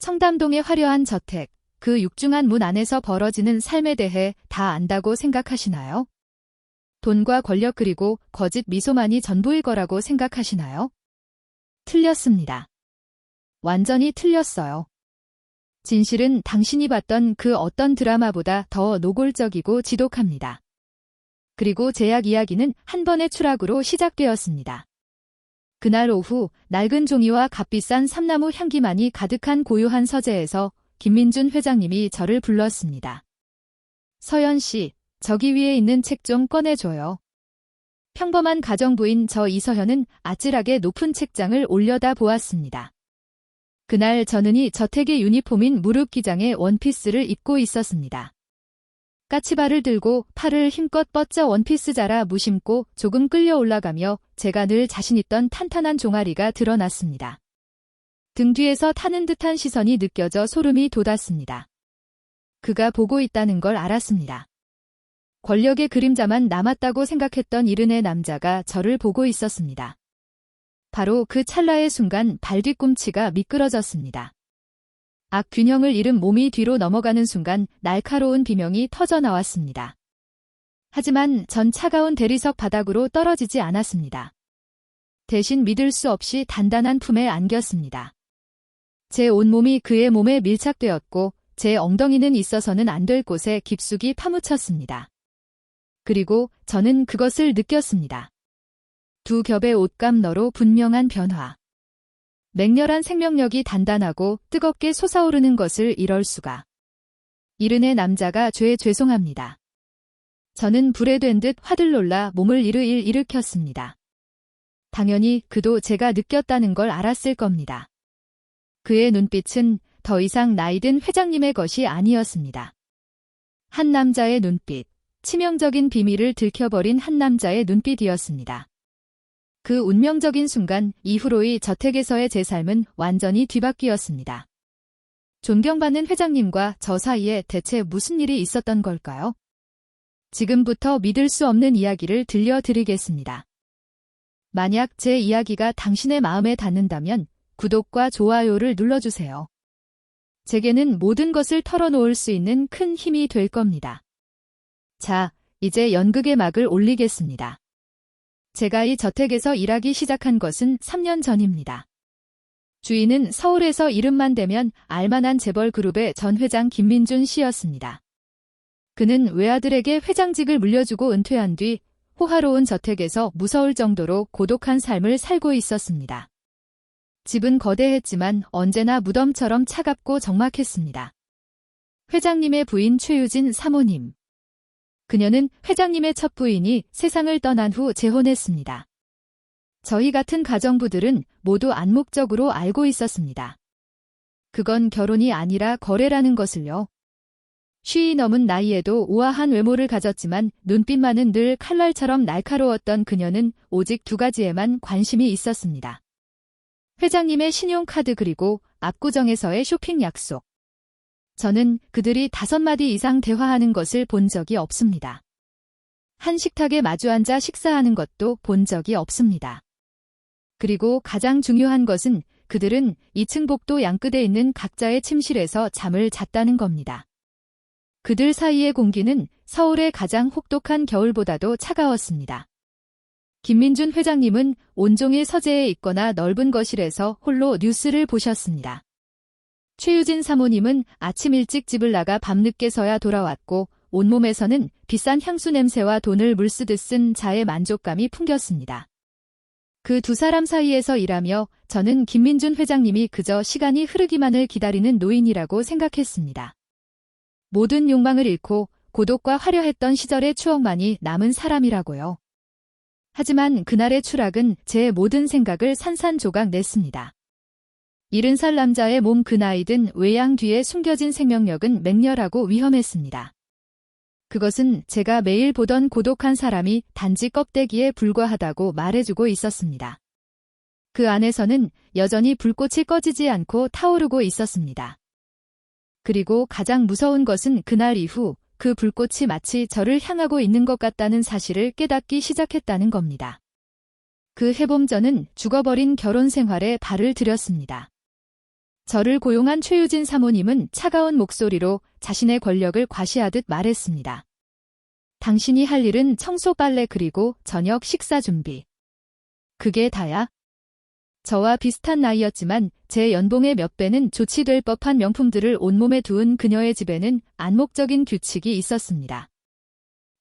청담동의 화려한 저택, 그 육중한 문 안에서 벌어지는 삶에 대해 다 안다고 생각하시나요? 돈과 권력 그리고 거짓 미소만이 전부일 거라고 생각하시나요? 틀렸습니다. 완전히 틀렸어요. 진실은 당신이 봤던 그 어떤 드라마보다 더 노골적이고 지독합니다. 그리고 제약 이야기는 한 번의 추락으로 시작되었습니다. 그날 오후 낡은 종이와 값비싼 삼나무 향기만이 가득한 고요한 서재에서 김민준 회장님이 저를 불렀습니다. 서연 씨, 저기 위에 있는 책 좀 꺼내줘요. 평범한 가정부인 저 이서현은 아찔하게 높은 책장을 올려다 보았습니다. 그날 저는 이 저택의 유니폼인 무릎기장의 원피스를 입고 있었습니다. 까치발을 들고 팔을 힘껏 뻗쳐 원피스 자라 무심코 조금 끌려 올라가며 제가 늘 자신있던 탄탄한 종아리가 드러났습니다. 등 뒤에서 타는 듯한 시선이 느껴져 소름이 돋았습니다. 그가 보고 있다는 걸 알았습니다. 권력의 그림자만 남았다고 생각했던 이른의 남자가 저를 보고 있었습니다. 바로 그 찰나의 순간 발뒤꿈치가 미끄러졌습니다. 악균형을 잃은 몸이 뒤로 넘어가는 순간 날카로운 비명이 터져나왔습니다. 하지만 전 차가운 대리석 바닥으로 떨어지지 않았습니다. 대신 믿을 수 없이 단단한 품에 안겼습니다. 제 온몸이 그의 몸에 밀착되었고 제 엉덩이는 있어서는 안 될 곳에 깊숙이 파묻혔습니다. 그리고 저는 그것을 느꼈습니다. 두 겹의 옷감 너로 분명한 변화. 맹렬한 생명력이 단단하고 뜨겁게 솟아오르는 것을 이럴 수가. 이른의 남자가 죄송합니다. 저는 불에 된 듯 화들놀라 몸을 일으켰습니다. 당연히 그도 제가 느꼈다는 걸 알았을 겁니다. 그의 눈빛은 더 이상 나이든 회장님의 것이 아니었습니다. 한 남자의 눈빛, 치명적인 비밀을 들켜버린 한 남자의 눈빛이었습니다. 그 운명적인 순간 이후로의 저택에서의 제 삶은 완전히 뒤바뀌었습니다. 존경받는 회장님과 저 사이에 대체 무슨 일이 있었던 걸까요? 지금부터 믿을 수 없는 이야기를 들려드리겠습니다. 만약 제 이야기가 당신의 마음에 닿는다면 구독과 좋아요를 눌러주세요. 제게는 모든 것을 털어놓을 수 있는 큰 힘이 될 겁니다. 자, 이제 연극의 막을 올리겠습니다. 제가 이 저택에서 일하기 시작한 것은 3년 전입니다. 주인은 서울에서 이름만 대면 알만한 재벌 그룹의 전 회장 김민준 씨였습니다. 그는 외아들에게 회장직을 물려주고 은퇴한 뒤 호화로운 저택에서 무서울 정도로 고독한 삶을 살고 있었습니다. 집은 거대했지만 언제나 무덤처럼 차갑고 적막했습니다. 회장님의 부인 최유진 사모님. 그녀는 회장님의 첫 부인이 세상을 떠난 후 재혼했습니다. 저희 같은 가정부들은 모두 암묵적으로 알고 있었습니다. 그건 결혼이 아니라 거래라는 것을요. 50이 넘은 나이에도 우아한 외모를 가졌지만 눈빛만은 늘 칼날처럼 날카로웠던 그녀는 오직 두 가지에만 관심이 있었습니다. 회장님의 신용카드 그리고 압구정에서의 쇼핑 약속. 저는 그들이 5마디 이상 대화하는 것을 본 적이 없습니다. 한 식탁에 마주 앉아 식사하는 것도 본 적이 없습니다. 그리고 가장 중요한 것은 그들은 2층 복도 양끝에 있는 각자의 침실에서 잠을 잤다는 겁니다. 그들 사이의 공기는 서울의 가장 혹독한 겨울보다도 차가웠습니다. 김민준 회장님은 온종일 서재에 있거나 넓은 거실에서 홀로 뉴스를 보셨습니다. 최유진 사모님은 아침 일찍 집을 나가 밤늦게서야 돌아왔고 온몸에서는 비싼 향수 냄새와 돈을 물쓰듯 쓴 자의 만족감이 풍겼습니다. 그 두 사람 사이에서 일하며 저는 김민준 회장님이 그저 시간이 흐르기만을 기다리는 노인이라고 생각했습니다. 모든 욕망을 잃고 고독과 화려했던 시절의 추억만이 남은 사람이라고요. 하지만 그날의 추락은 제 모든 생각을 산산조각 냈습니다. 70살 남자의 몸 그 나이든 외양 뒤에 숨겨진 생명력은 맹렬하고 위험했습니다. 그것은 제가 매일 보던 고독한 사람이 단지 껍데기에 불과하다고 말해주고 있었습니다. 그 안에서는 여전히 불꽃이 꺼지지 않고 타오르고 있었습니다. 그리고 가장 무서운 것은 그날 이후 그 불꽃이 마치 저를 향하고 있는 것 같다는 사실을 깨닫기 시작했다는 겁니다. 그 해봄 저는 죽어버린 결혼 생활에 발을 들였습니다. 저를 고용한 최유진 사모님은 차가운 목소리로 자신의 권력을 과시하듯 말했습니다. 당신이 할 일은 청소, 빨래 그리고 저녁 식사 준비. 그게 다야? 저와 비슷한 나이였지만 제 연봉의 몇 배는 조치될 법한 명품들을 온몸에 두은 그녀의 집에는 안목적인 규칙이 있었습니다.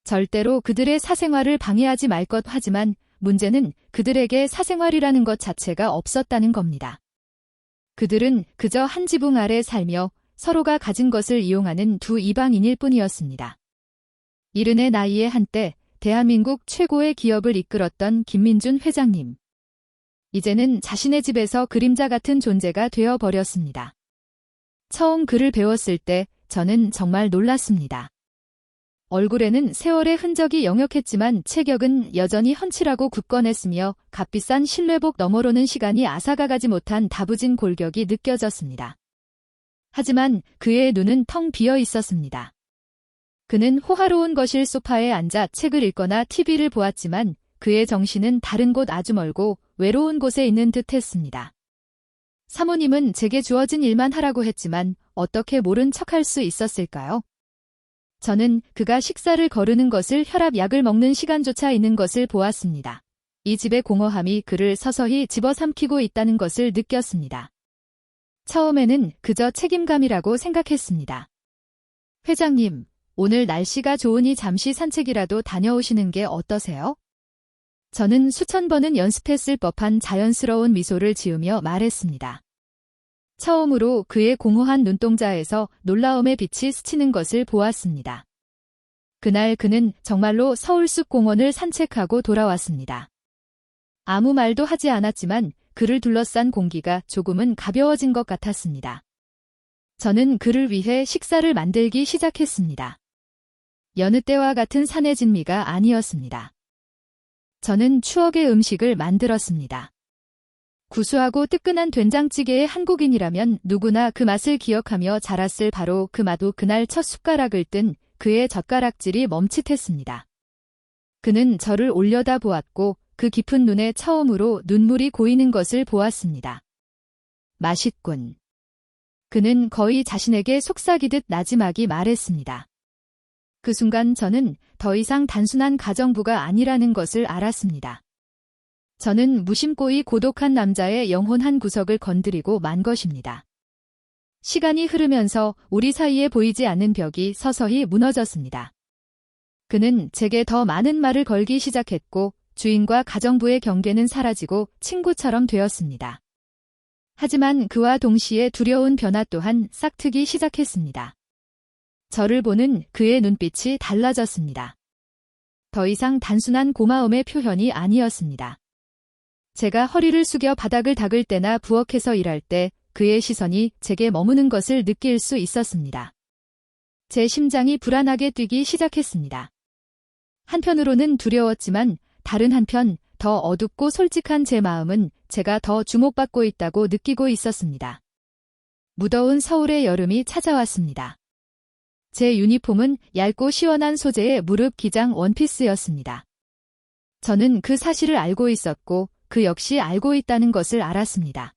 절대로 그들의 사생활을 방해하지 말 것 하지만 문제는 그들에게 사생활이라는 것 자체가 없었다는 겁니다. 그들은 그저 한 지붕 아래 살며 서로가 가진 것을 이용하는 두 이방인일 뿐이었습니다. 70의 나이에 한때 대한민국 최고의 기업을 이끌었던 김민준 회장님. 이제는 자신의 집에서 그림자 같은 존재가 되어버렸습니다. 처음 그를 배웠을 때 저는 정말 놀랐습니다. 얼굴에는 세월의 흔적이 역력했지만 체격은 여전히 훤칠하고 굳건했으며 값비싼 실내복 너머로는 시간이 앗아가지 못한 다부진 골격이 느껴졌습니다. 하지만 그의 눈은 텅 비어 있었습니다. 그는 호화로운 거실 소파에 앉아 책을 읽거나 TV를 보았지만 그의 정신은 다른 곳 아주 멀고 외로운 곳에 있는 듯 했습니다. 사모님은 제게 주어진 일만 하라고 했지만 어떻게 모른 척할 수 있었을까요? 저는 그가 식사를 거르는 것을, 혈압약을 먹는 시간조차 있는 것을 보았습니다. 이 집의 공허함이 그를 서서히 집어삼키고 있다는 것을 느꼈습니다. 처음에는 그저 책임감이라고 생각했습니다. 회장님, 오늘 날씨가 좋으니 잠시 산책이라도 다녀오시는 게 어떠세요? 저는 수천 번은 연습했을 법한 자연스러운 미소를 지으며 말했습니다. 처음으로 그의 공허한 눈동자에서 놀라움의 빛이 스치는 것을 보았습니다. 그날 그는 정말로 서울숲 공원을 산책하고 돌아왔습니다. 아무 말도 하지 않았지만 그를 둘러싼 공기가 조금은 가벼워진 것 같았습니다. 저는 그를 위해 식사를 만들기 시작했습니다. 여느 때와 같은 산의 진미가 아니었습니다. 저는 추억의 음식을 만들었습니다. 구수하고 뜨끈한 된장찌개의 한국인이라면 누구나 그 맛을 기억하며 자랐을 바로 그 맛도 그날 첫 숟가락을 뜬 그의 젓가락질이 멈칫했습니다. 그는 저를 올려다보았고 그 깊은 눈에 처음으로 눈물이 고이는 것을 보았습니다. 맛있군. 그는 거의 자신에게 속삭이듯 나지막이 말했습니다. 그 순간 저는 더 이상 단순한 가정부가 아니라는 것을 알았습니다. 저는 무심코이 고독한 남자의 영혼 한 구석을 건드리고 만 것입니다. 시간이 흐르면서 우리 사이에 보이지 않는 벽이 서서히 무너졌습니다. 그는 제게 더 많은 말을 걸기 시작했고 주인과 가정부의 경계는 사라지고 친구처럼 되었습니다. 하지만 그와 동시에 두려운 변화 또한 싹트기 시작했습니다. 저를 보는 그의 눈빛이 달라졌습니다. 더 이상 단순한 고마움의 표현이 아니었습니다. 제가 허리를 숙여 바닥을 닦을 때나 부엌에서 일할 때 그의 시선이 제게 머무는 것을 느낄 수 있었습니다. 제 심장이 불안하게 뛰기 시작했습니다. 한편으로는 두려웠지만 다른 한편 더 어둡고 솔직한 제 마음은 제가 더 주목받고 있다고 느끼고 있었습니다. 무더운 서울의 여름이 찾아왔습니다. 제 유니폼은 얇고 시원한 소재의 무릎 기장 원피스였습니다. 저는 그 사실을 알고 있었고 그 역시 알고 있다는 것을 알았습니다.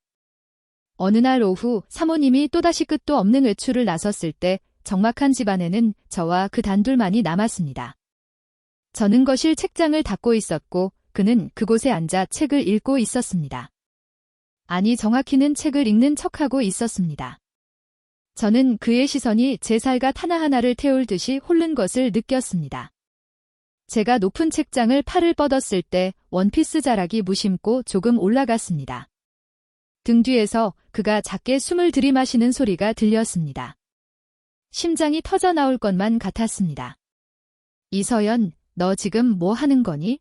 어느 날 오후 사모님이 또다시 끝도 없는 외출을 나섰을 때 적막한 집안에는 저와 그 단둘만이 남았습니다. 저는 거실 책장을 닦고 있었고 그는 그곳에 앉아 책을 읽고 있었습니다. 아니, 정확히는 책을 읽는 척하고 있었습니다. 저는 그의 시선이 제 살갗 하나하나를 태울 듯이 홀른 것을 느꼈습니다. 제가 높은 책장을 팔을 뻗었을 때 원피스 자락이 무심코 조금 올라갔습니다. 등 뒤에서 그가 작게 숨을 들이마시는 소리가 들렸습니다. 심장이 터져 나올 것만 같았습니다. 이서연, 너 지금 뭐 하는 거니?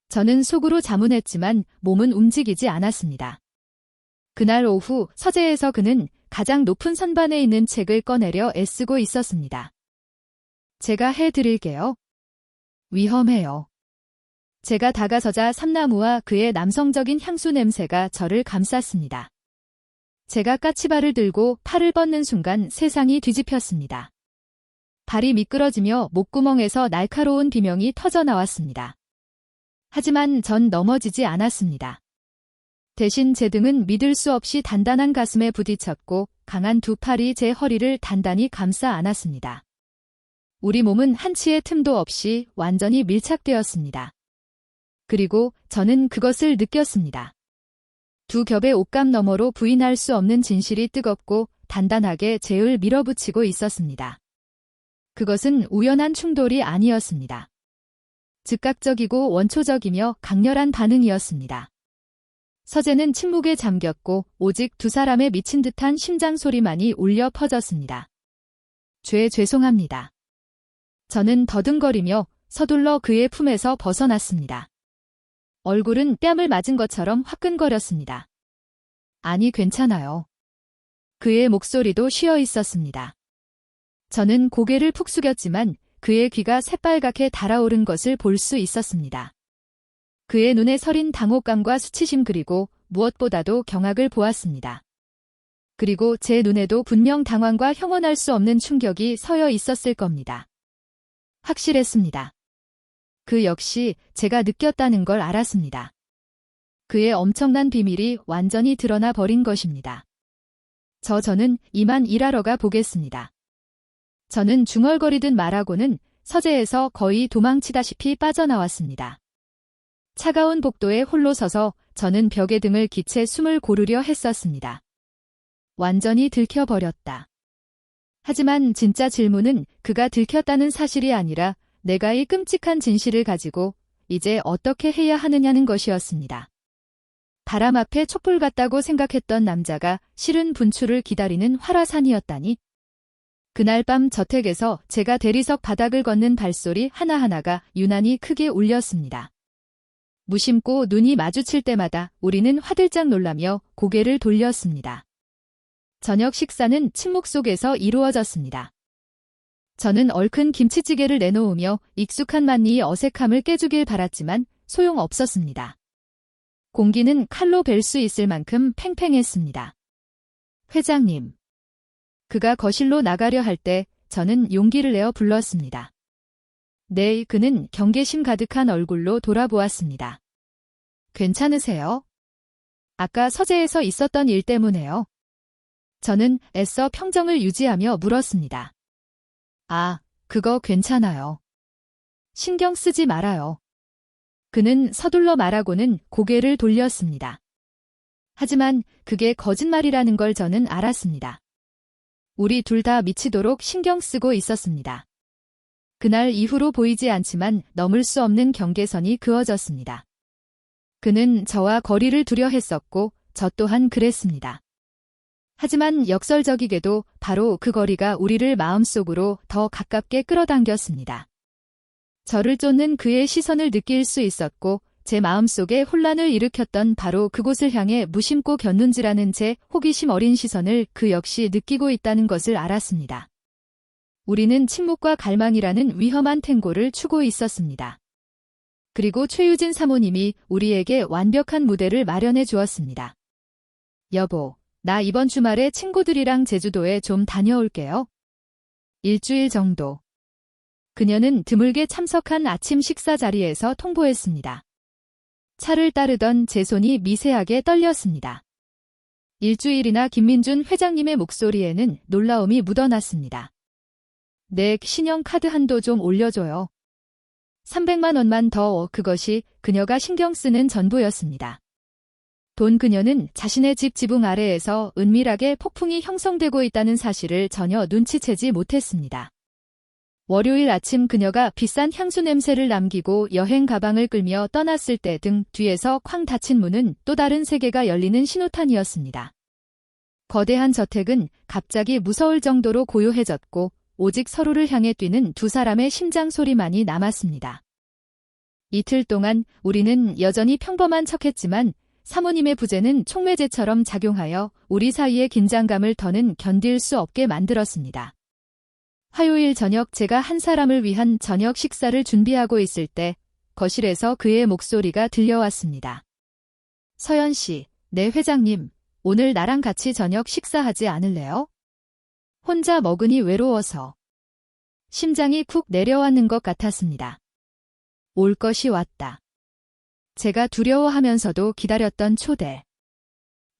저는 속으로 자문했지만 몸은 움직이지 않았습니다. 그날 오후 서재에서 그는 가장 높은 선반에 있는 책을 꺼내려 애쓰고 있었습니다. 제가 해드릴게요. 위험해요. 제가 다가서자 삼나무와 그의 남성적인 향수 냄새가 저를 감쌌습니다. 제가 까치발을 들고 팔을 뻗는 순간 세상이 뒤집혔습니다. 발이 미끄러지며 목구멍에서 날카로운 비명이 터져 나왔습니다. 하지만 전 넘어지지 않았습니다. 대신 제 등은 믿을 수 없이 단단한 가슴에 부딪혔고 강한 두 팔이 제 허리를 단단히 감싸 안았습니다. 우리 몸은 한치의 틈도 없이 완전히 밀착되었습니다. 그리고 저는 그것을 느꼈습니다. 두 겹의 옷감 너머로 부인할 수 없는 진실이 뜨겁고 단단하게 제을 밀어붙이고 있었습니다. 그것은 우연한 충돌이 아니었습니다. 즉각적이고 원초적이며 강렬한 반응이었습니다. 서재는 침묵에 잠겼고 오직 두 사람의 미친 듯한 심장 소리만이 울려 퍼졌습니다. 죄송합니다. 저는 더듬거리며 서둘러 그의 품에서 벗어났습니다. 얼굴은 뺨을 맞은 것처럼 화끈거렸습니다. 아니, 괜찮아요. 그의 목소리도 쉬어 있었습니다. 저는 고개를 푹 숙였지만 그의 귀가 새빨갛게 달아오른 것을 볼 수 있었습니다. 그의 눈에 서린 당혹감과 수치심 그리고 무엇보다도 경악을 보았습니다. 그리고 제 눈에도 분명 당황과 형언할 수 없는 충격이 서여 있었을 겁니다. 확실했습니다. 그 역시 제가 느꼈다는 걸 알았습니다. 그의 엄청난 비밀이 완전히 드러나 버린 것입니다. 저는 이만 일하러 가 보겠습니다. 저는 중얼거리듯 말하고는 서재에서 거의 도망치다시피 빠져나왔습니다. 차가운 복도에 홀로 서서 저는 벽에 등을 기채 숨을 고르려 했었습니다. 완전히 들켜버렸다. 하지만 진짜 질문은 그가 들켰다는 사실이 아니라 내가 이 끔찍한 진실을 가지고 이제 어떻게 해야 하느냐는 것이었습니다. 바람 앞에 촛불 같다고 생각했던 남자가 실은 분출을 기다리는 활화산이었다니. 그날 밤 저택에서 제가 대리석 바닥을 걷는 발소리 하나하나가 유난히 크게 울렸습니다. 무심코 눈이 마주칠 때마다 우리는 화들짝 놀라며 고개를 돌렸습니다. 저녁 식사는 침묵 속에서 이루어졌습니다. 저는 얼큰 김치찌개를 내놓으며 익숙한 만리의 어색함을 깨주길 바랐지만 소용없었습니다. 공기는 칼로 벨 수 있을 만큼 팽팽했습니다. 회장님. 그가 거실로 나가려 할 때 저는 용기를 내어 불렀습니다. 네, 그는 경계심 가득한 얼굴로 돌아보았습니다. 괜찮으세요? 아까 서재에서 있었던 일 때문에요. 저는 애써 평정을 유지하며 물었습니다. 아, 그거 괜찮아요. 신경 쓰지 말아요. 그는 서둘러 말하고는 고개를 돌렸습니다. 하지만 그게 거짓말이라는 걸 저는 알았습니다. 우리 둘 다 미치도록 신경 쓰고 있었습니다. 그날 이후로 보이지 않지만 넘을 수 없는 경계선이 그어졌습니다. 그는 저와 거리를 두려 했었고 저 또한 그랬습니다. 하지만 역설적이게도 바로 그 거리가 우리를 마음속으로 더 가깝게 끌어당겼습니다. 저를 쫓는 그의 시선을 느낄 수 있었고 제 마음속에 혼란을 일으켰던 바로 그곳을 향해 무심코 곁눈질하는 제 호기심 어린 시선을 그 역시 느끼고 있다는 것을 알았습니다. 우리는 침묵과 갈망이라는 위험한 탱고를 추고 있었습니다. 그리고 최유진 사모님이 우리에게 완벽한 무대를 마련해 주었습니다. 여보, 나 이번 주말에 친구들이랑 제주도에 좀 다녀올게요. 일주일 정도. 그녀는 드물게 참석한 아침 식사 자리에서 통보했습니다. 차를 따르던 제 손이 미세하게 떨렸습니다. 일주일이나 김민준 회장님의 목소리에는 놀라움이 묻어났습니다. 내 신용카드 한도 좀 올려줘요. 300만 원만 더. 그것이 그녀가 신경 쓰는 전부였습니다. 그녀는 자신의 집 지붕 아래에서 은밀하게 폭풍이 형성되고 있다는 사실을 전혀 눈치채지 못했습니다. 월요일 아침 그녀가 비싼 향수 냄새를 남기고 여행 가방을 끌며 떠났을 때 등 뒤에서 쾅 닫힌 문은 또 다른 세계가 열리는 신호탄이었습니다. 거대한 저택은 갑자기 무서울 정도로 고요해졌고 오직 서로를 향해 뛰는 두 사람의 심장 소리만이 남았습니다. 이틀 동안 우리는 여전히 평범한 척했지만 사모님의 부재는 촉매제처럼 작용하여 우리 사이의 긴장감을 더는 견딜 수 없게 만들었습니다. 화요일 저녁 제가 한 사람을 위한 저녁 식사를 준비하고 있을 때 거실에서 그의 목소리가 들려왔습니다. 서연 씨, 네 회장님, 오늘 나랑 같이 저녁 식사하지 않을래요? 혼자 먹으니 외로워서. 심장이 쿡 내려앉는 것 같았습니다. 올 것이 왔다. 제가 두려워하면서도 기다렸던 초대.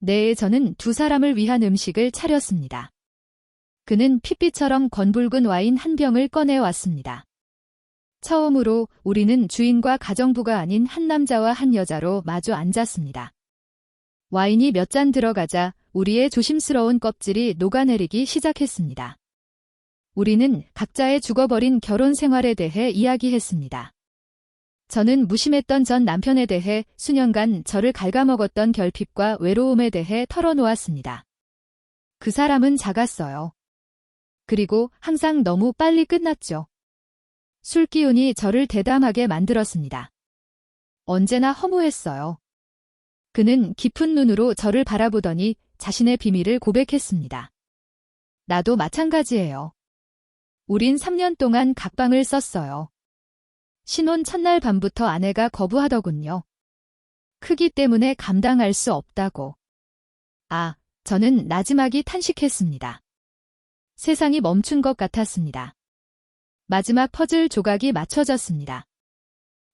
네, 저는 두 사람을 위한 음식을 차렸습니다. 그는 핏빛처럼 건붉은 와인 한 병을 꺼내왔습니다. 처음으로 우리는 주인과 가정부가 아닌 한 남자와 한 여자로 마주 앉았습니다. 와인이 몇 잔 들어가자 우리의 조심스러운 껍질이 녹아내리기 시작했습니다. 우리는 각자의 죽어버린 결혼 생활에 대해 이야기했습니다. 저는 무심했던 전 남편에 대해 수년간 저를 갉아먹었던 결핍과 외로움에 대해 털어놓았습니다. 그 사람은 작았어요. 그리고 항상 너무 빨리 끝났죠. 술 기운이 저를 대담하게 만들었습니다. 언제나 허무했어요. 그는 깊은 눈으로 저를 바라보더니 자신의 비밀을 고백했습니다. 나도 마찬가지예요. 우린 3년 동안 각방을 썼어요. 신혼 첫날 밤부터 아내가 거부하더군요. 크기 때문에 감당할 수 없다고. 저는 나지막이 탄식했습니다. 세상이 멈춘 것 같았습니다. 마지막 퍼즐 조각이 맞춰졌습니다.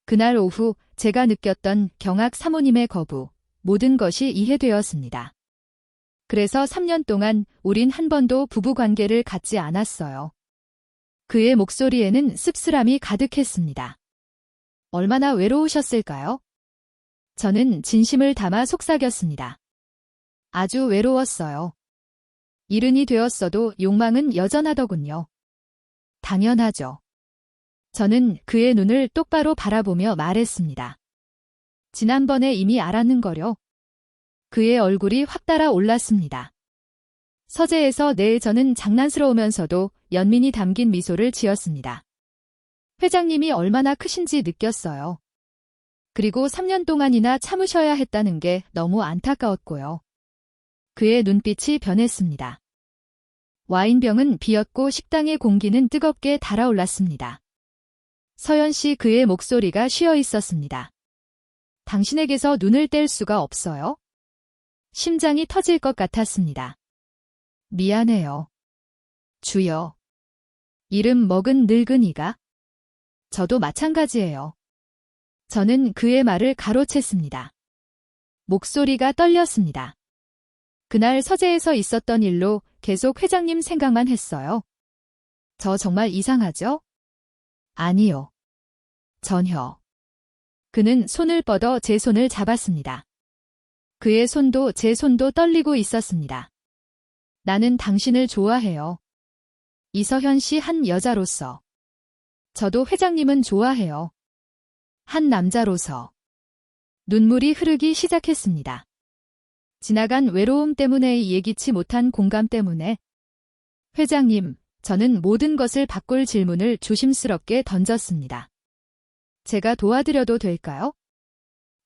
그날 오후 제가 느꼈던 경악 사모님의 거부, 모든 것이 이해되었습니다. 그래서 3년 동안 우린 한 번도 부부관계를 갖지 않았어요. 그의 목소리에는 씁쓸함이 가득했습니다. 얼마나 외로우셨을까요? 저는 진심을 담아 속삭였습니다. 아주 외로웠어요. 이른이 되었어도 욕망은 여전하더군요. 당연하죠. 저는 그의 눈을 똑바로 바라보며 말했습니다. 지난번에 이미 알았는거려. 그의 얼굴이 확 달아 올랐습니다. 서재에서 저는 장난스러우면서도 연민이 담긴 미소를 지었습니다. 회장님이 얼마나 크신지 느꼈어요. 그리고 3년 동안이나 참으셔야 했다는 게 너무 안타까웠고요. 그의 눈빛이 변했습니다. 와인병은 비었고 식당의 공기는 뜨겁게 달아올랐습니다. 서연 씨, 그의 목소리가 쉬어 있었습니다. 당신에게서 눈을 뗄 수가 없어요? 심장이 터질 것 같았습니다. 미안해요. 주여. 이름 먹은 늙은이가? 저도 마찬가지예요. 저는 그의 말을 가로챘습니다. 목소리가 떨렸습니다. 그날 서재에서 있었던 일로 계속 회장님 생각만 했어요. 저 정말 이상하죠? 아니요. 전혀. 그는 손을 뻗어 제 손을 잡았습니다. 그의 손도 제 손도 떨리고 있었습니다. 나는 당신을 좋아해요. 이서현 씨, 한 여자로서. 저도 회장님은 좋아해요. 한 남자로서. 눈물이 흐르기 시작했습니다. 지나간 외로움 때문에, 예기치 못한 공감 때문에. 회장님, 저는 모든 것을 바꿀 질문을 조심스럽게 던졌습니다. 제가 도와드려도 될까요?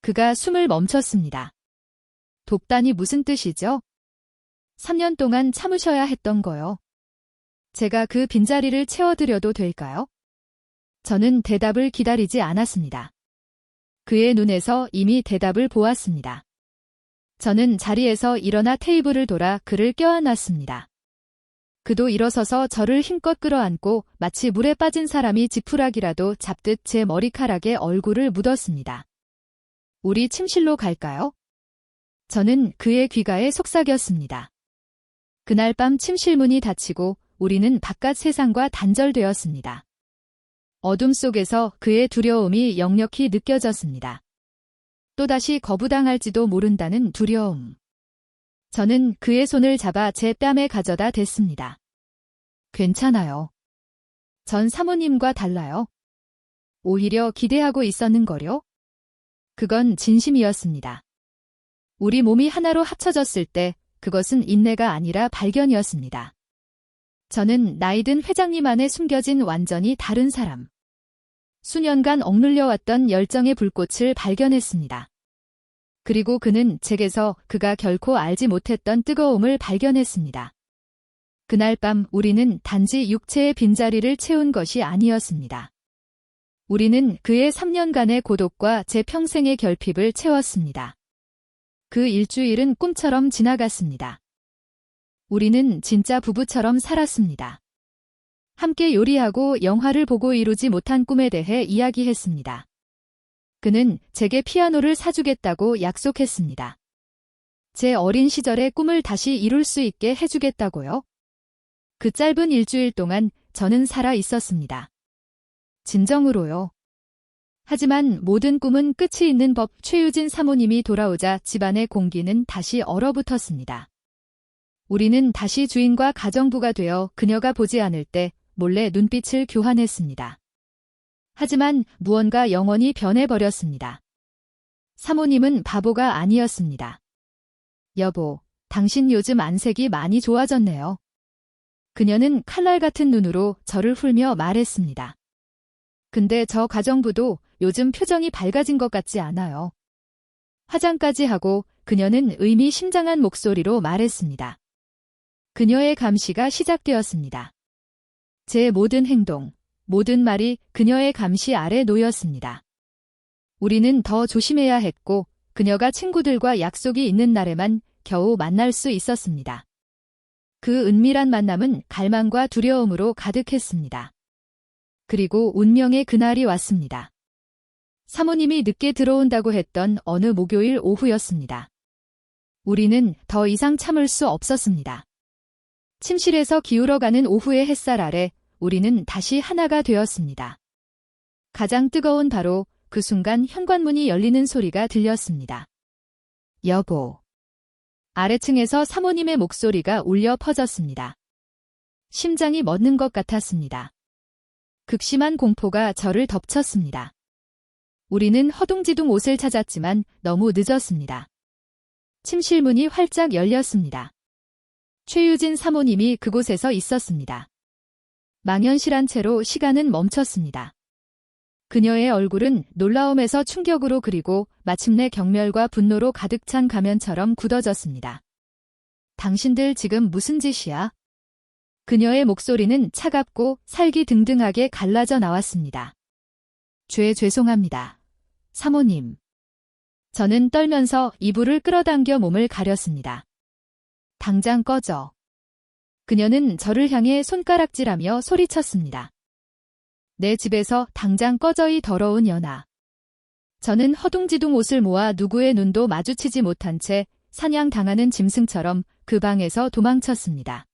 그가 숨을 멈췄습니다. 돕다니 무슨 뜻이죠? 3년 동안 참으셔야 했던 거요. 제가 그 빈자리를 채워드려도 될까요? 저는 대답을 기다리지 않았습니다. 그의 눈에서 이미 대답을 보았습니다. 저는 자리에서 일어나 테이블을 돌아 그를 껴안았습니다. 그도 일어서서 저를 힘껏 끌어안고 마치 물에 빠진 사람이 지푸라기라도 잡듯 제 머리카락에 얼굴을 묻었습니다. 우리 침실로 갈까요? 저는 그의 귀가에 속삭였습니다. 그날 밤 침실 문이 닫히고 우리는 바깥 세상과 단절되었습니다. 어둠 속에서 그의 두려움이 역력히 느껴졌습니다. 또다시 거부당할지도 모른다는 두려움. 저는 그의 손을 잡아 제 뺨에 가져다 댔습니다. 괜찮아요. 전 사모님과 달라요. 오히려 기대하고 있었는걸요? 그건 진심이었습니다. 우리 몸이 하나로 합쳐졌을 때 그것은 인내가 아니라 발견이었습니다. 저는 나이든 회장님 안에 숨겨진 완전히 다른 사람. 수년간 억눌려왔던 열정의 불꽃을 발견했습니다. 그리고 그는 제게서 그가 결코 알지 못했던 뜨거움을 발견했습니다. 그날 밤 우리는 단지 육체의 빈자리를 채운 것이 아니었습니다. 우리는 그의 3년간의 고독과 제 평생의 결핍을 채웠습니다. 그 일주일은 꿈처럼 지나갔습니다. 우리는 진짜 부부처럼 살았습니다. 함께 요리하고 영화를 보고 이루지 못한 꿈에 대해 이야기했습니다. 그는 제게 피아노를 사주겠다고 약속했습니다. 제 어린 시절의 꿈을 다시 이룰 수 있게 해주겠다고요? 그 짧은 일주일 동안 저는 살아 있었습니다. 진정으로요. 하지만 모든 꿈은 끝이 있는 법. 최유진 사모님이 돌아오자 집안의 공기는 다시 얼어붙었습니다. 우리는 다시 주인과 가정부가 되어 그녀가 보지 않을 때 몰래 눈빛을 교환했습니다. 하지만 무언가 영원히 변해버렸습니다. 사모님은 바보가 아니었습니다. 여보, 당신 요즘 안색이 많이 좋아졌네요. 그녀는 칼날 같은 눈으로 저를 훑며 말했습니다. 근데 저 가정부도 요즘 표정이 밝아진 것 같지 않아요. 화장까지 하고 그녀는 의미심장한 목소리로 말했습니다. 그녀의 감시가 시작되었습니다. 제 모든 행동, 모든 말이 그녀의 감시 아래 놓였습니다. 우리는 더 조심해야 했고 그녀가 친구들과 약속이 있는 날에만 겨우 만날 수 있었습니다. 그 은밀한 만남은 갈망과 두려움으로 가득했습니다. 그리고 운명의 그날이 왔습니다. 사모님이 늦게 들어온다고 했던 어느 목요일 오후였습니다. 우리는 더 이상 참을 수 없었습니다. 침실에서 기울어가는 오후의 햇살 아래 우리는 다시 하나가 되었습니다. 가장 뜨거운 바로 그 순간 현관문이 열리는 소리가 들렸습니다. 여보. 아래층에서 사모님의 목소리가 울려 퍼졌습니다. 심장이 멎는 것 같았습니다. 극심한 공포가 저를 덮쳤습니다. 우리는 허둥지둥 옷을 찾았지만 너무 늦었습니다. 침실 문이 활짝 열렸습니다. 최유진 사모님이 그곳에서 있었습니다. 망연실한 채로 시간은 멈췄습니다. 그녀의 얼굴은 놀라움에서 충격으로 그리고 마침내 경멸과 분노로 가득 찬 가면처럼 굳어졌습니다. 당신들 지금 무슨 짓이야? 그녀의 목소리는 차갑고 살기등등하게 갈라져 나왔습니다. 죄송합니다. 사모님. 저는 떨면서 이불을 끌어당겨 몸을 가렸습니다. 당장 꺼져. 그녀는 저를 향해 손가락질하며 소리쳤습니다. 내 집에서 당장 꺼져 이 더러운 년아. 저는 허둥지둥 옷을 모아 누구의 눈도 마주치지 못한 채 사냥당하는 짐승처럼 그 방에서 도망쳤습니다.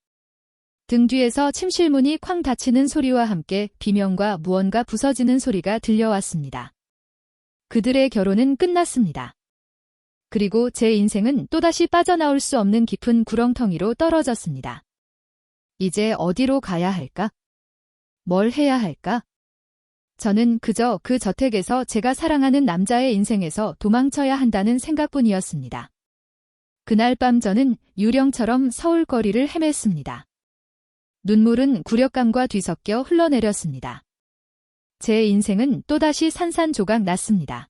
등 뒤에서 침실문이 쾅 닫히는 소리와 함께 비명과 무언가 부서지는 소리가 들려왔습니다. 그들의 결혼은 끝났습니다. 그리고 제 인생은 또다시 빠져나올 수 없는 깊은 구렁텅이로 떨어졌습니다. 이제 어디로 가야 할까? 뭘 해야 할까? 저는 그저 그 저택에서 제가 사랑하는 남자의 인생에서 도망쳐야 한다는 생각뿐이었습니다. 그날 밤 저는 유령처럼 서울 거리를 헤맸습니다. 눈물은 굴욕감과 뒤섞여 흘러내렸습니다. 제 인생은 또다시 산산조각 났습니다.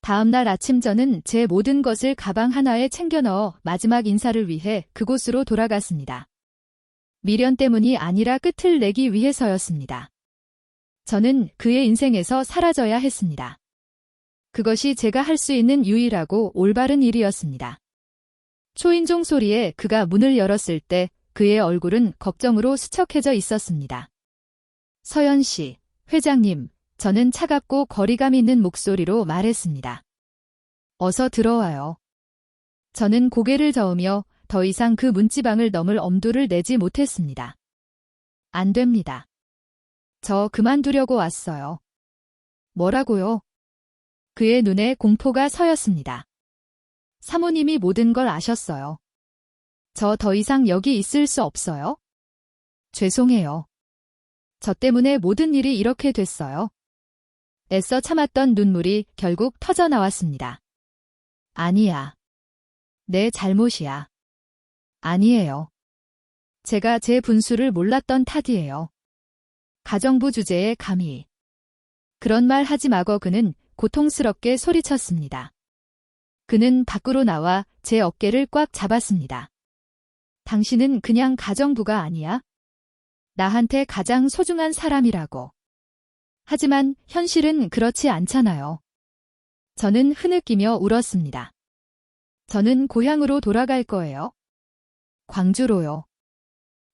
다음 날 아침 저는 제 모든 것을 가방 하나에 챙겨 넣어 마지막 인사를 위해 그곳으로 돌아갔습니다. 미련 때문이 아니라 끝을 내기 위해서였습니다. 저는 그의 인생에서 사라져야 했습니다. 그것이 제가 할 수 있는 유일하고 올바른 일이었습니다. 초인종 소리에 그가 문을 열었을 때 그의 얼굴은 걱정으로 수척해져 있었습니다. 서연 씨, 회장님, 저는 차갑고 거리감 있는 목소리로 말했습니다. 어서 들어와요. 저는 고개를 저으며 더 이상 그 문지방을 넘을 엄두를 내지 못했습니다. 안 됩니다. 저 그만두려고 왔어요. 뭐라고요? 그의 눈에 공포가 서였습니다. 사모님이 모든 걸 아셨어요. 저 더 이상 여기 있을 수 없어요? 죄송해요. 저 때문에 모든 일이 이렇게 됐어요. 애써 참았던 눈물이 결국 터져 나왔습니다. 아니야. 내 잘못이야. 아니에요. 제가 제 분수를 몰랐던 탓이에요. 가정부 주제에 감히. 그런 말 하지 마고 그는 고통스럽게 소리쳤습니다. 그는 밖으로 나와 제 어깨를 꽉 잡았습니다. 당신은 그냥 가정부가 아니야? 나한테 가장 소중한 사람이라고. 하지만 현실은 그렇지 않잖아요. 저는 흐느끼며 울었습니다. 저는 고향으로 돌아갈 거예요. 광주로요.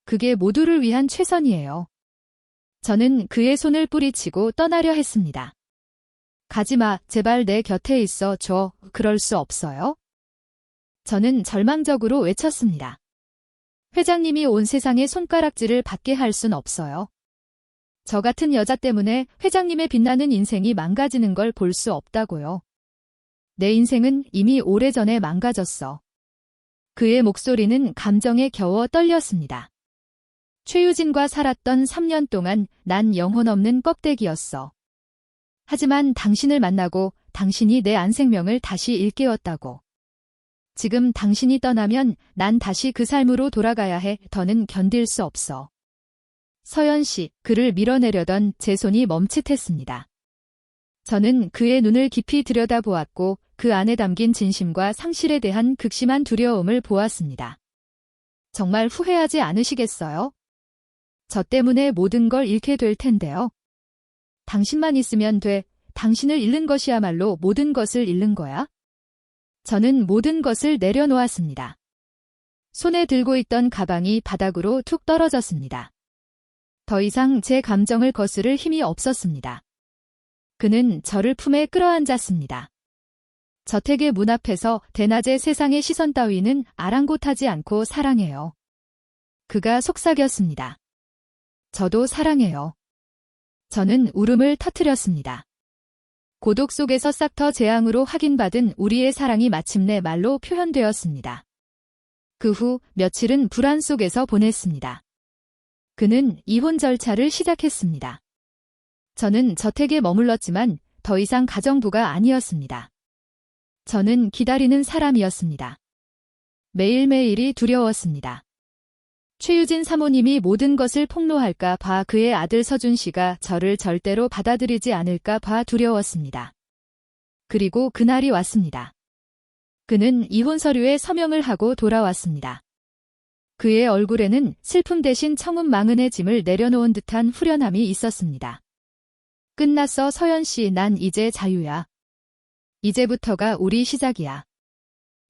그게 모두를 위한 최선이에요. 저는 그의 손을 뿌리치고 떠나려 했습니다. 가지마, 제발 내 곁에 있어 줘. 그럴 수 없어요? 저는 절망적으로 외쳤습니다. 회장님이 온 세상에 손가락질을 받게 할 순 없어요. 저 같은 여자 때문에 회장님의 빛나는 인생이 망가지는 걸 볼 수 없다고요. 내 인생은 이미 오래전에 망가졌어. 그의 목소리는 감정에 겨워 떨렸습니다. 최유진과 살았던 3년 동안 난 영혼 없는 껍데기였어. 하지만 당신을 만나고 당신이 내 안생명을 다시 일깨웠다고. 지금 당신이 떠나면 난 다시 그 삶으로 돌아가야 해. 더는 견딜 수 없어. 서연 씨, 그를 밀어내려던 제 손이 멈칫했습니다. 저는 그의 눈을 깊이 들여다보았고 그 안에 담긴 진심과 상실에 대한 극심한 두려움을 보았습니다. 정말 후회하지 않으시겠어요? 저 때문에 모든 걸 잃게 될 텐데요. 당신만 있으면 돼. 당신을 잃는 것이야말로 모든 것을 잃는 거야. 저는 모든 것을 내려놓았습니다. 손에 들고 있던 가방이 바닥으로 툭 떨어졌습니다. 더 이상 제 감정을 거스를 힘이 없었습니다. 그는 저를 품에 끌어안았습니다. 저택의 문 앞에서 대낮에 세상의 시선 따위는 아랑곳하지 않고 사랑해요. 그가 속삭였습니다. 저도 사랑해요. 저는 울음을 터뜨렸습니다. 고독 속에서 싹터 재앙으로 확인받은 우리의 사랑이 마침내 말로 표현되었습니다. 그 후 며칠은 불안 속에서 보냈습니다. 그는 이혼 절차를 시작했습니다. 저는 저택에 머물렀지만 더 이상 가정부가 아니었습니다. 저는 기다리는 사람이었습니다. 매일매일이 두려웠습니다. 최유진 사모님이 모든 것을 폭로할까 봐 그의 아들 서준 씨가 저를 절대로 받아들이지 않을까 봐 두려웠습니다. 그리고 그날이 왔습니다. 그는 이혼 서류에 서명을 하고 돌아왔습니다. 그의 얼굴에는 슬픔 대신 청음망은의 짐을 내려놓은 듯한 후련함이 있었습니다. 끝났어, 서연 씨. 난 이제 자유야. 이제부터가 우리 시작이야.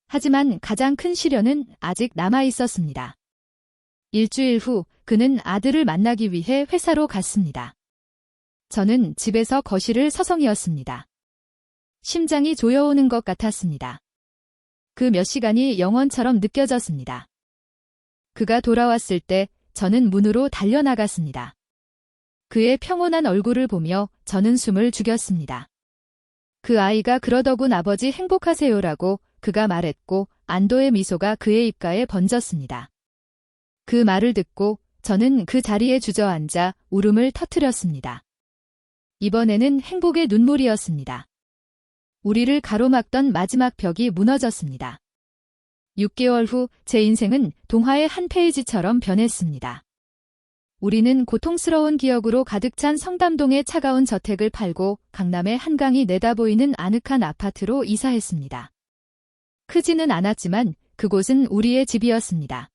하지만 가장 큰 시련은 아직 남아 있었습니다. 일주일 후 그는 아들을 만나기 위해 회사로 갔습니다. 저는 집에서 거실을 서성이었습니다. 심장이 조여오는 것 같았습니다. 그 몇 시간이 영원처럼 느껴졌습니다. 그가 돌아왔을 때 저는 문으로 달려나갔습니다. 그의 평온한 얼굴을 보며 저는 숨을 죽였습니다. 그 아이가 그러더군. 아버지 행복하세요라고 그가 말했고 안도의 미소가 그의 입가에 번졌습니다. 그 말을 듣고 저는 그 자리에 주저앉아 울음을 터뜨렸습니다. 이번에는 행복의 눈물이었습니다. 우리를 가로막던 마지막 벽이 무너졌습니다. 6개월 후 제 인생은 동화의 한 페이지처럼 변했습니다. 우리는 고통스러운 기억으로 가득 찬 성담동의 차가운 저택을 팔고 강남의 한강이 내다보이는 아늑한 아파트로 이사했습니다. 크지는 않았지만 그곳은 우리의 집이었습니다.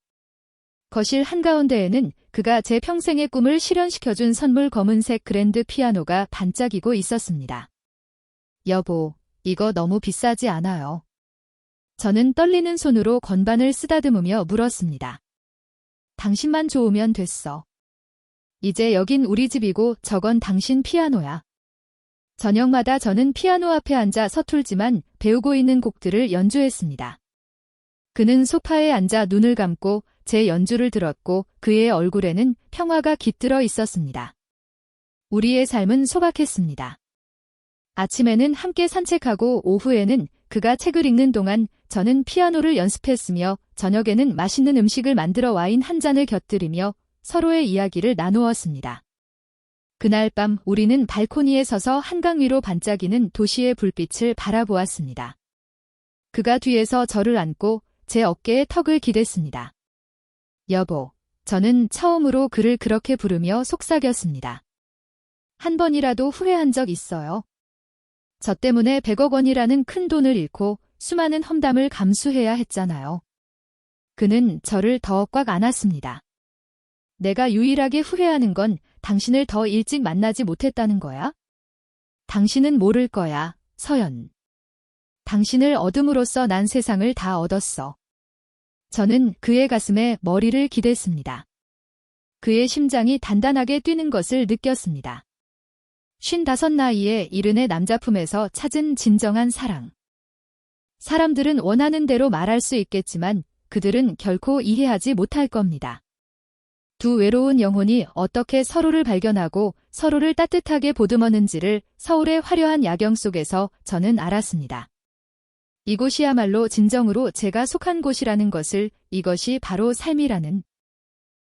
거실 한가운데에는 그가 제 평생의 꿈을 실현시켜준 선물 검은색 그랜드 피아노가 반짝이고 있었습니다. 여보, 이거 너무 비싸지 않아요? 저는 떨리는 손으로 건반을 쓰다듬으며 물었습니다. 당신만 좋으면 됐어. 이제 여긴 우리 집이고 저건 당신 피아노야. 저녁마다 저는 피아노 앞에 앉아 서툴지만 배우고 있는 곡들을 연주했습니다. 그는 소파에 앉아 눈을 감고 제 연주를 들었고 그의 얼굴에는 평화가 깃들어 있었습니다. 우리의 삶은 소박했습니다. 아침에는 함께 산책하고 오후에는 그가 책을 읽는 동안 저는 피아노를 연습했으며 저녁에는 맛있는 음식을 만들어 와인 한 잔을 곁들이며 서로의 이야기를 나누었습니다. 그날 밤 우리는 발코니에 서서 한강 위로 반짝이는 도시의 불빛을 바라보았습니다. 그가 뒤에서 저를 안고 제 어깨에 턱을 기댔습니다. 여보, 저는 처음으로 그를 그렇게 부르며 속삭였습니다. 한 번이라도 후회한 적 있어요? 저 때문에 100억 원이라는 큰 돈을 잃고 수많은 험담을 감수해야 했잖아요. 그는 저를 더 꽉 안았습니다. 내가 유일하게 후회하는 건 당신을 더 일찍 만나지 못했다는 거야? 당신은 모를 거야, 서연. 당신을 얻음으로써 난 세상을 다 얻었어. 저는 그의 가슴에 머리를 기댔습니다. 그의 심장이 단단하게 뛰는 것을 느꼈습니다. 55 나이에 이른의 남자 품에서 찾은 진정한 사랑. 사람들은 원하는 대로 말할 수 있겠지만 그들은 결코 이해하지 못할 겁니다. 두 외로운 영혼이 어떻게 서로를 발견하고 서로를 따뜻하게 보듬었는지를 서울의 화려한 야경 속에서 저는 알았습니다. 이곳이야말로 진정으로 제가 속한 곳이라는 것을, 이것이 바로 삶이라는